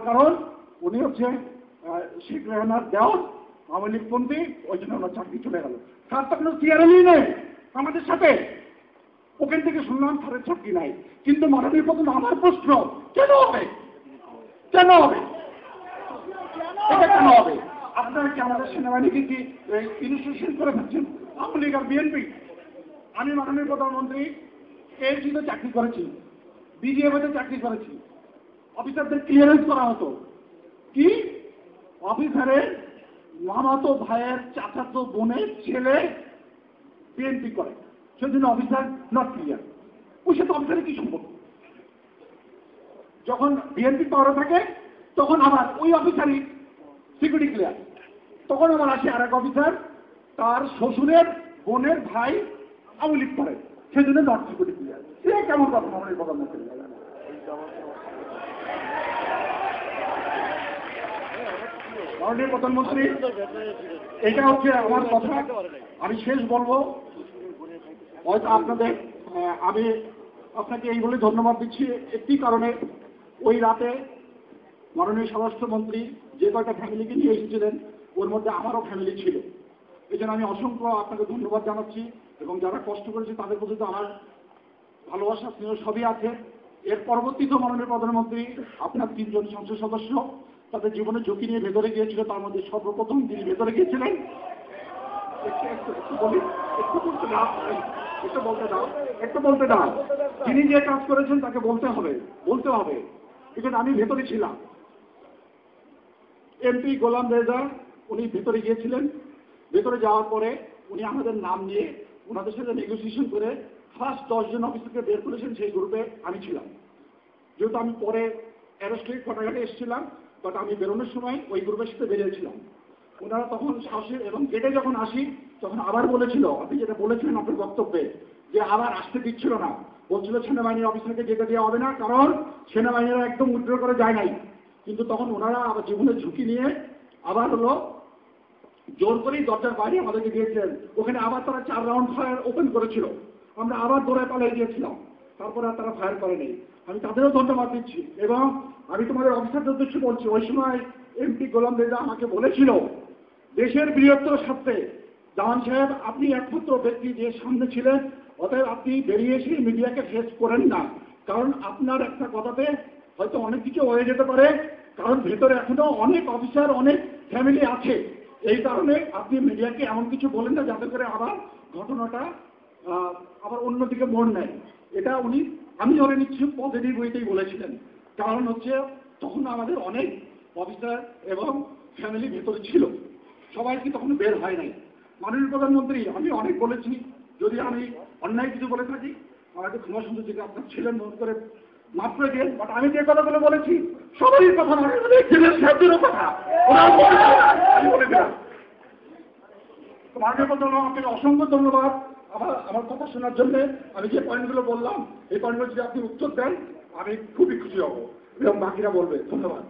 কারণ উনি হচ্ছে শেখ রেহানার দেওয়ার আওয়ামী লীগপন্থী, ওই জন্য ওনার চাকরি চলে গেল। স্যার তো কোনো সিআরএলই নেই আমাদের সাথে, ওখান থেকে শুনলাম স্যারের চাকরি নাই। কিন্তু মাননীয় প্রধান, আমার প্রশ্ন, কেন হবে? কেন হবে? এটা কেন হবে? আপনারা কি আমাদের সেনাবাহিনীকে কি ইনস্টিটিউশন করে ফেলছেন আওয়ামী লীগ আর বিএনপি? আমি মাননীয় প্রধানমন্ত্রী এলজিতে চাকরি করেছি, বিজিএফতে চাকরি করেছি, অফিসারদের ক্লিয়ারেন্স করা হতো কি অফিসারের মামাতো ভাইয়ের চাচাতো বোনের ছেলে বিএনপি করে, সেজন্য অফিসার নট ক্লিয়ার। ওই সাথে অফিসারের কি সম্পর্ক? যখন বিএনপি পাওয়ারে থাকে তখন আবার ওই অফিসারই সিকিউরিটি ক্লিয়ার, তখন আবার আসে আর এক অফিসার, তার শ্বশুরের বোনের ভাই আওয়ামী লীগ করে, সেজন্য নট সিকিউরিটি ক্লিয়ার। সে কেমন কথা মাননীয় প্রধানমন্ত্রী? মাননীয় প্রধানমন্ত্রী, এটা হচ্ছে আমার কথা। আমি শেষ বলবো, হয়তো আমি আপনাকে এই বলে ধন্যবাদ দিচ্ছি একটি কারণে, ওই রাতে মাননীয় স্বরাষ্ট্রমন্ত্রী যে কয়টা ফ্যামিলিকে নিয়ে এসেছিলেন ওর মধ্যে আমারও ফ্যামিলি ছিল। এই জন্য আমি অসংখ্য আপনাকে ধন্যবাদ জানাচ্ছি, এবং যারা কষ্ট করেছে তাদের প্রতি তো আমার ভালোবাসা স্নেহ সবই আছে। এর পরবর্তীতে মাননীয় প্রধানমন্ত্রী আপনার 3 জন সংসদ সদস্য তাদের জীবনে ঝুঁকি নিয়ে ভেতরে গিয়েছিল, তার মধ্যে সর্বপ্রথম তিনি ভেতরে গিয়েছিলেন। একটু বলতে দাও, তিনি যে কাজ করেছেন তাকে বলতে হবে। বিকজ আমি ভেতরে ছিলাম। এমপি গোলাম রেজা উনি ভেতরে গিয়েছিলেন, ভেতরে যাওয়ার পরে উনি আমাদের নাম নিয়ে ওনাদের সাথে নেগোসিয়েশন করে ফার্স্ট 10 জন অফিসারকে বের করেছেন, সেই গ্রুপে আমি ছিলাম। যেহেতু আমি পরে অ্যারেস্ট হয়ে কোটাঘাটে এসেছিলাম, বাট আমি বেরোনোর সময় ওই গ্রুপের সাথে বেরিয়েছিলাম। ওনারা তখন সাহসী, এবং গেটে যখন আসি তখন আবার বলেছিল, আপনি যেটা বলেছিলেন আপনার বক্তব্যে, যে আবার আসতে দিচ্ছিল না, বলছিল সেনাবাহিনীর অফিসারকে যেতে দেওয়া হবে না, কারণ সেনাবাহিনীরা একদম উইথড্র করে যায় নাই। কিন্তু তখন ওনারা আবার জীবনের ঝুঁকি নিয়ে আবার জোর করেই দরজার বাইরে আমাদেরকে দিয়েছিলেন। ওখানে আবার তারা 4 রাউন্ড ফায়ার ওপেন করেছিল, আমরা আবার দৌড়ে পালিয়ে গিয়েছিলাম, তারপরে আর তারা ফায়ার করেনি। আমি তাদেরও ধন্যবাদ দিচ্ছি। এবং আমি তোমাদের অফিসারদের উদ্দেশ্যে বলছি, ওই সময় এমপি গোলাম রেজা আমাকে বলেছিল, দেশের বৃহত্তর স্বার্থে জামান সাহেব আপনি একমাত্র ব্যক্তি যে সামনে ছিলেন, অতএব আপনি বেরিয়ে এসে মিডিয়াকে ফেস করেন না, কারণ আপনার একটা কথাতে হয়তো অনেক কিছু হয়ে যেতে পারে, কারণ ভেতরে এখনো অনেক অফিসার, অনেক ফ্যামিলি আছে। এই কারণে আপনি মিডিয়াকে এমন কিছু বলেন না যাতে করে আবার ঘটনাটা আবার অন্যদিকে মোড় নেয়। এটা উনি, আমি ধরে নিচ্ছি, পজিটিভ ওয়েতেই বলেছিলেন। কারণ হচ্ছে তখন আমাদের অনেক অফিসার এবং ফ্যামিলি ভেতরে ছিল, সবাই কি তখন বের হয় নাই। মাননীয় প্রধানমন্ত্রী, আমি অনেক বলেছি, যদি আমি অন্যায় কিছু বলে থাকি আমাকে ক্ষমা সুন্দর থেকে আপনার ছিলেন মনে করে মাফ করে দিন। বাট আমি যে কথাগুলো বলেছি সবারই কথা নয়, সাহেবদেরও কথা আমি বলে দিলাম। মাননীয় প্রধানমন্ত্রী, আপনাকে অসংখ্য ধন্যবাদ আমার কথা শোনার জন্য। আমি যে পয়েন্টগুলো বললাম এই পয়েন্টগুলো যদি আপনি উত্তর দেন আমি খুবই খুশি হব, এবং বাকিরা বলবে। ধন্যবাদ।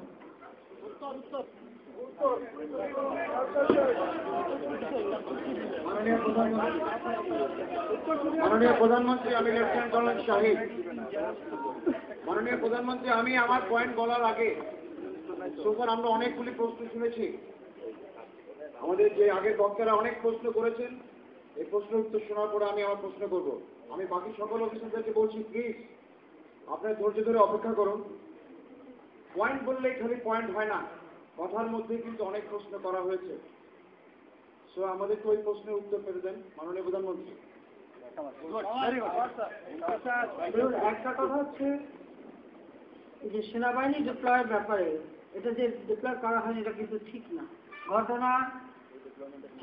মাননীয় প্রধানমন্ত্রী, আমি লেফটেন্যান্ট কর্নেল শাহিদ। মাননীয় প্রধানমন্ত্রী, আমি আমার পয়েন্ট বলার আগে সোফার আমরা অনেকগুলি প্রশ্ন শুনেছি, আমাদের যে আগের বক্তারা অনেক প্রশ্ন করেছেন, এই প্রশ্নের উত্তর শোনার পরে আমি আমার প্রশ্ন করব। আমি বাকি সকল অফিসারদেরকে বলছি, প্লিজ আপনার ধৈর্য ধরে অপেক্ষা করুন। পয়েন্ট বললেই খালি পয়েন্ট হয় না, কথার মধ্যে কিন্তু অনেক প্রশ্ন করা হয়েছে। সো আমাদেরকে ওই প্রশ্নের উত্তর পেতে দেন মাননীয় প্রধানমন্ত্রী। একটা কথা হচ্ছে যে সেনাবাহিনী ডিপ্লয়ের ব্যাপারে, এটা যে ডিপ্লয় করা হয়নি এটা কিন্তু ঠিক না। ঘটনা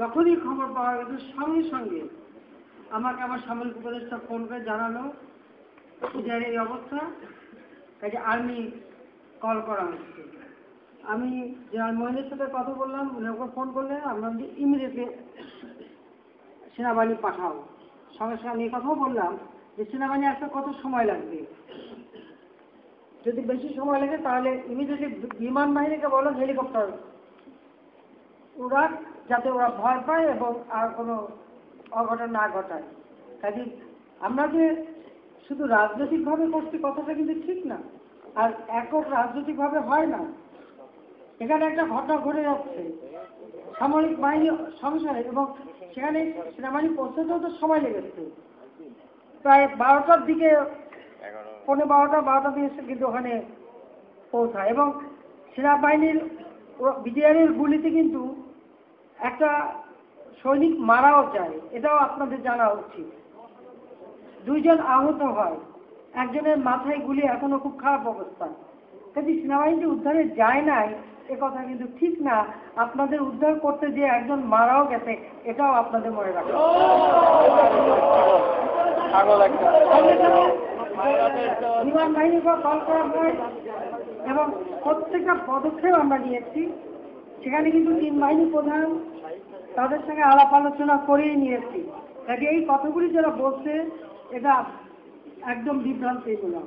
যখনই খবর পাওয়া গেছে সঙ্গে সঙ্গে আমাকে আমার সামরিক উপদেষ্টা ফোন করে জানালো যে এই অবস্থা, কাজে আর্মি কল করা হচ্ছে। আমি জেনারেল মহিনের সাথে কথা বললাম, উনি ওকে ফোন করলেন, আমরা ইমিডিয়েটলি সেনাবাহিনী পাঠাও। সঙ্গে সঙ্গে আমি কথাও বললাম যে সেনাবাহিনী আসতে কত সময় লাগবে, যদি বেশি সময় লাগে তাহলে ইমিডিয়েটলি বিমান বাহিনীকে বলো হেলিকপ্টার উড়াক, যাতে ওরা ভয় পায় এবং আর কোনো অঘটন না ঘটায়। কাজে আমরা যে শুধু রাজনৈতিকভাবে করছি কথাটা কিন্তু ঠিক না, আর একক রাজনৈতিকভাবে হয় না। এখানে একটা ঘটনা ঘটে যাচ্ছে সামরিক বাহিনী সংসারে, এবং সেখানে সেনাবাহিনী পৌঁছতেও তো সময় লেগেছে, প্রায় 12টার দিকে, 12:15 দিকে কিন্তু ওখানে পৌঁছায়, এবং সেনাবাহিনীর বিজিআরের গুলিতে কিন্তু একটা সৈনিক মারাও যায়, এটাও আপনাদের জানা উচিত। 2 জন আহত হয়, একজনের মাথায় গুলি, এখনো খুব খারাপ অবস্থা। কাজে সেনাবাহিনী উদ্ধারে যায় নাই এ কথা কিন্তু ঠিক না। আপনাদের উদ্ধার করতে যে একজন মারাও গেছে, এটাও আপনাদের মনে রাখবেন। বিমান বাহিনীকে কল করা হয় এবং প্রত্যেকটা পদক্ষেপ আমরা নিয়েছি। সেখানে কিন্তু 3 বাহিনী প্রধান তাদের সঙ্গে আলাপ আলোচনা করেই নিয়েছি। কাজে এই কথাগুলি যারা বলছে এটা একদম বিভ্রান্তিমূলক।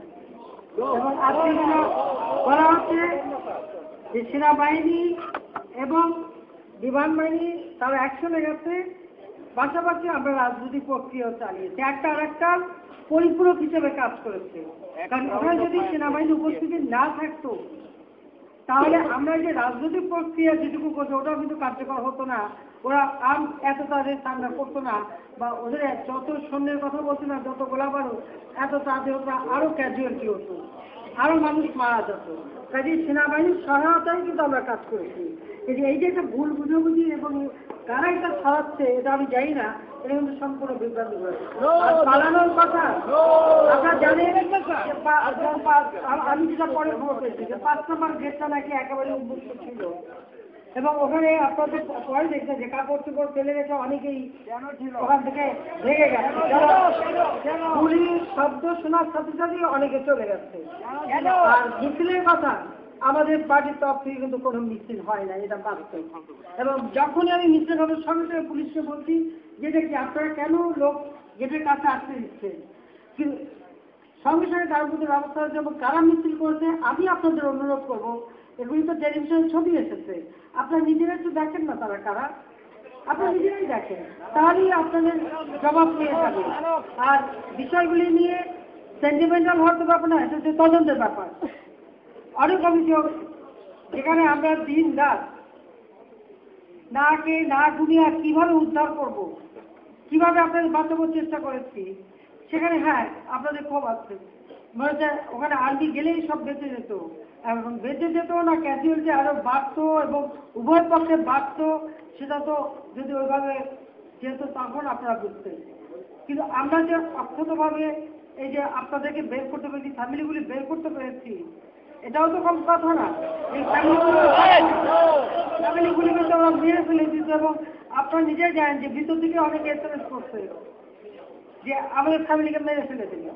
এবং আজকে যেটা বলা হচ্ছে যে সেনাবাহিনী এবং বিমান বাহিনী তারা অ্যাকশনে গেছে, পাশাপাশি আমরা রাজনৈতিক প্রক্রিয়া চালিয়েছি, একটা আর একটা পরিপূরক হিসেবে কাজ করেছে। কারণ ওখানে যদি সেনাবাহিনী উপস্থিতি না থাকতো তাহলে আমরা যে রাজনৈতিক প্রক্রিয়া যেটুকু করছে ওটাও কিন্তু কার্যকর হতো না, ওরা এত তাদের সামনা করতো না, বা ওদের যত সৈন্যের কথা বলছে না, যত গোলাবারুদ, এত তাদের ওরা আরো ক্যাজুয়ালিটি হতো, আরো মানুষ মারা যেত। কাজে সেনাবাহিনীর সহায়তায় কিন্তু আমরা কাজ করেছি। এই যে একটা ভুল বুঝাবুঝি এবং কারা এটা ছড়াচ্ছে এটা আমি জানি না, এটা কিন্তু সম্পূর্ণ বিভ্রান্তি করেছে। পালানোর কথা আপনারা জানেন, আমি যেটা পরে খবর পেয়েছি যে 5 নম্বর গেটটা নাকি একেবারে উন্মুক্ত ছিল, এবং ওখানে আপনাদের পরে দেখছেন যে কাপড় চোপড় ফেলে রেখে অনেকেই ওখান থেকে ভেঙে গেছে, গুলির শব্দ শোনার সাথে সাথে অনেকে চলে গেছে। আর মিছিলের কথা, আমাদের পার্টির তরফ থেকে কিন্তু কোনো মিছিল হয় না, এটা বাস্তব। এবং যখনই আমি মিছিল হবে সঙ্গে সঙ্গে পুলিশকে বলছি যেটা কি আপনারা কেন লোক গেটের কাছে আসতে দিচ্ছেন, কিন্তু সঙ্গে সঙ্গে তার মধ্যে ব্যবস্থা হচ্ছে। এবং কারা মিছিল করেছে আমি আপনাদের অনুরোধ করবো, এগুলি তো টেলিভিশনের ছবি এসেছে, আপনারা নিজেরা একটু দেখেন না তারা কারা, আপনারা নিজেরাই দেখেন, তাহলেই আপনাদের জবাব পেয়ে যাবে। আর বিষয়গুলি নিয়ে সেন্টিমেন্টাল হওয়ার তো ব্যাপার না, এটা হচ্ছে তদন্তের ব্যাপার। অনেক অভিযোগ যেখানে আমরা দিন রাত না খেয়ে না ঘুমিয়ে কিভাবে উদ্ধার করব, কিভাবে আপনাদের বাঁচানোর চেষ্টা করেছি, সেখানে হ্যাঁ আপনাদের ক্ষোভ আছে, মনে হচ্ছে ওখানে আর্মি গেলেই সব বেঁচে যেত, এবং বেঁচে যেত না, ক্যাজুয়ালিটি আরো বাড়তো এবং উভয় পক্ষে বাড়তো, সেটা তো যদি ওইভাবে যেত তখন আপনারা বুঝতেন। কিন্তু আমরা যে অক্ষতভাবে এই যে আপনাদেরকে বের করতে পেরেছি, ফ্যামিলিগুলি বের করতে পেরেছি, এটাও তো কম কথা না। এই ফ্যামিলিগুলিকে তো আমরা মেরে ফেলে দিচ্ছি, এবং আপনারা নিজেই জানেন যে ভিতর থেকে অনেকে SMS করছে যে আমাদের ফ্যামিলিকে মেরে ফেলে দিল।